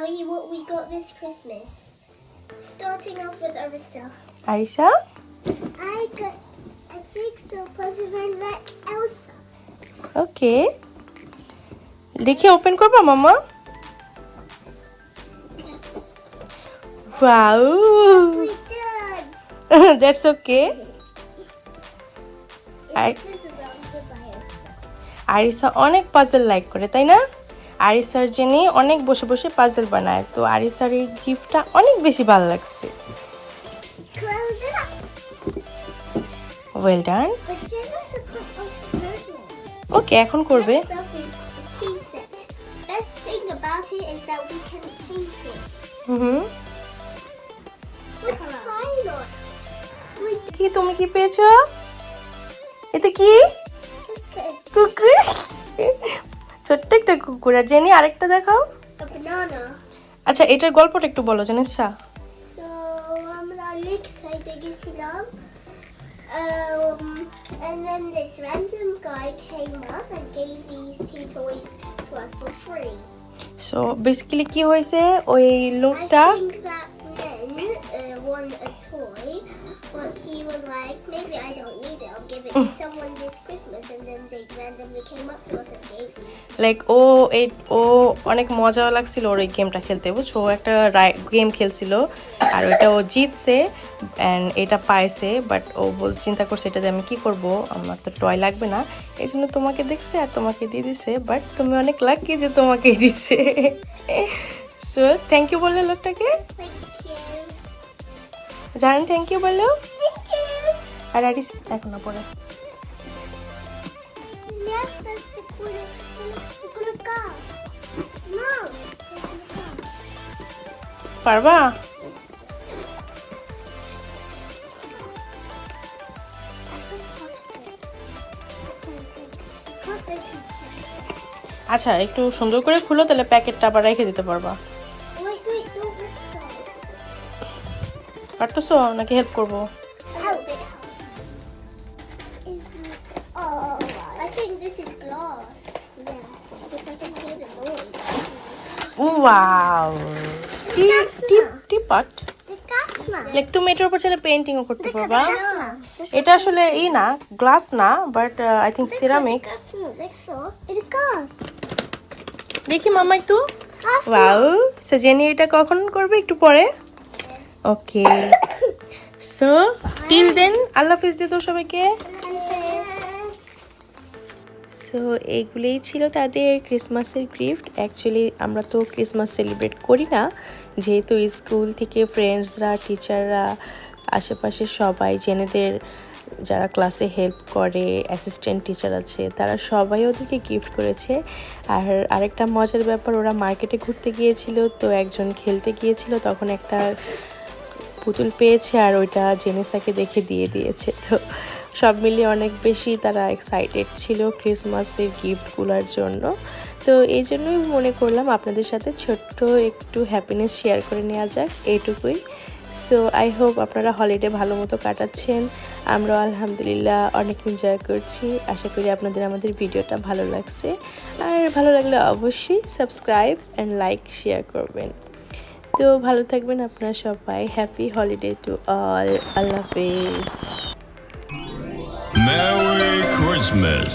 tell you what we got this Christmas. Starting off with Arisa. Arisa? I got a jigsaw puzzle like Elsa. ওকে, দেখি open করবা মামা? Wow, We done. That's okay. This is around the bio. Aricha অনেক puzzle like করে, তাই না? আরিসার জেনে অনেক বসে বসে পাজল বানায়, তো আরিসার এই গিফটটা অনেক বেশি ভালো লাগছে। Close it up. Well done. But Jenna's a good person. ওকে, এখন করবে। Next up is the tea set. Best thing about it is that we can paint it. Hmm, With Cylon. We কি তুমি কি পেয়েছো? এটা কি? did কুকুর, ছোট্ট একটা কুকুর। আর জেনি আরেকটা দেখাও। a banana. আচ্ছা, এটার গল্পটা একটু বলো জানিসা। So, আমরা lake side গেছিলাম. And then this random guy came up and gave these two toys to us for free. So basically কি হয়েছে, ওই I লোকটা think that men won a toy, but he was like, maybe I don't need it, I'll give it to someone this Christmas. And then they randomly came up to us and gave me. Like ও অনেক মজা লাগছিল ওর এই গেমটা খেলতে, বুঝছো? ও একটা game খেলছিল আর ওইটা ও জিতছে অ্যান্ড এটা পাইছে, বাট ও চিন্তা করছে এটা দিয়ে আমি কি করব, আমার তো টয় লাগবে না, এই জন্য তোমাকে দেখছে আর তোমাকে দিয়ে দিছে। বাট তুমি অনেক লাকি যে তোমাকেই দিছে। সো থ্যাংক ইউ বললে লোকটাকে, Thank you. জানেন থ্যাংক ইউ বললো। Thank you. আর আরিস এখন না পড়ে Yes, that's the cool gas. No. That's the gas. পারবা? আচ্ছা, একটু সুন্দর করে খুলো, তাহলে প্যাকেটটা আবার রেখে দিতে পারবা। Wait, don't rip that. পারতেছো নাকি হেল্প করবো? Help it. Oh, I think this is glass. Yeah, because I can hear the noise. Wow, teapot. The gas now. Like তুমি এটার উপর চাইলে পেইন্টিংও করতে পারবা। It's এটা আসলে না, গ্লাস না, but I think ceramic. It's gas. দেখি মামা একটু। Gas. ওয়াও, সো জেনি এটা কখন করবে? একটু পরে। ওকে, সো টিল দেন আল্লাহ হাফেজ দিয়ে দাও সবাইকে। সো এইগুলোই ছিল তাদের ক্রিসমাসের গিফট। অ্যাকচুয়ালি আমরা তো ক্রিসমাস সেলিব্রেট করি না, যেহেতু স্কুল থেকে ফ্রেন্ডসরা, টিচাররা, আশেপাশে সবাই, জেনেদের যারা ক্লাসে হেল্প করে, অ্যাসিস্ট্যান্ট টিচার আছে, তারা সবাই ওদেরকে গিফট করেছে। আর আরেকটা মজার ব্যাপার, ওরা মার্কেটে ঘুরতে গিয়েছিল, তো একজন খেলতে গিয়েছিল, তখন একটা পুতুল পেয়েছে আর ওইটা জেনেসাকে দেখে দিয়ে দিয়েছে। তো সব মিলিয়ে অনেক বেশি তারা এক্সাইটেড ছিল ক্রিসমাসের গিফটগুলোর জন্য। তো এই জন্যই মনে করলাম আপনাদের সাথে ছোট্ট একটু হ্যাপিনেস শেয়ার করে নেওয়া যাক, এইটুকুই। সো আই হোপ আপনারা হলিডে ভালো মতো কাটাচ্ছেন। আমরা আলহামদুলিল্লাহ অনেক এনজয় করছি। আশা করি আপনাদের আমাদের ভিডিওটা ভালো লাগছে, আর ভালো লাগলে অবশ্যই সাবস্ক্রাইব অ্যান্ড লাইক শেয়ার করবেন। তো ভালো থাকবেন আপনারা সবাই। Happy holiday to all. Allah হাফেজ। Merry Christmas.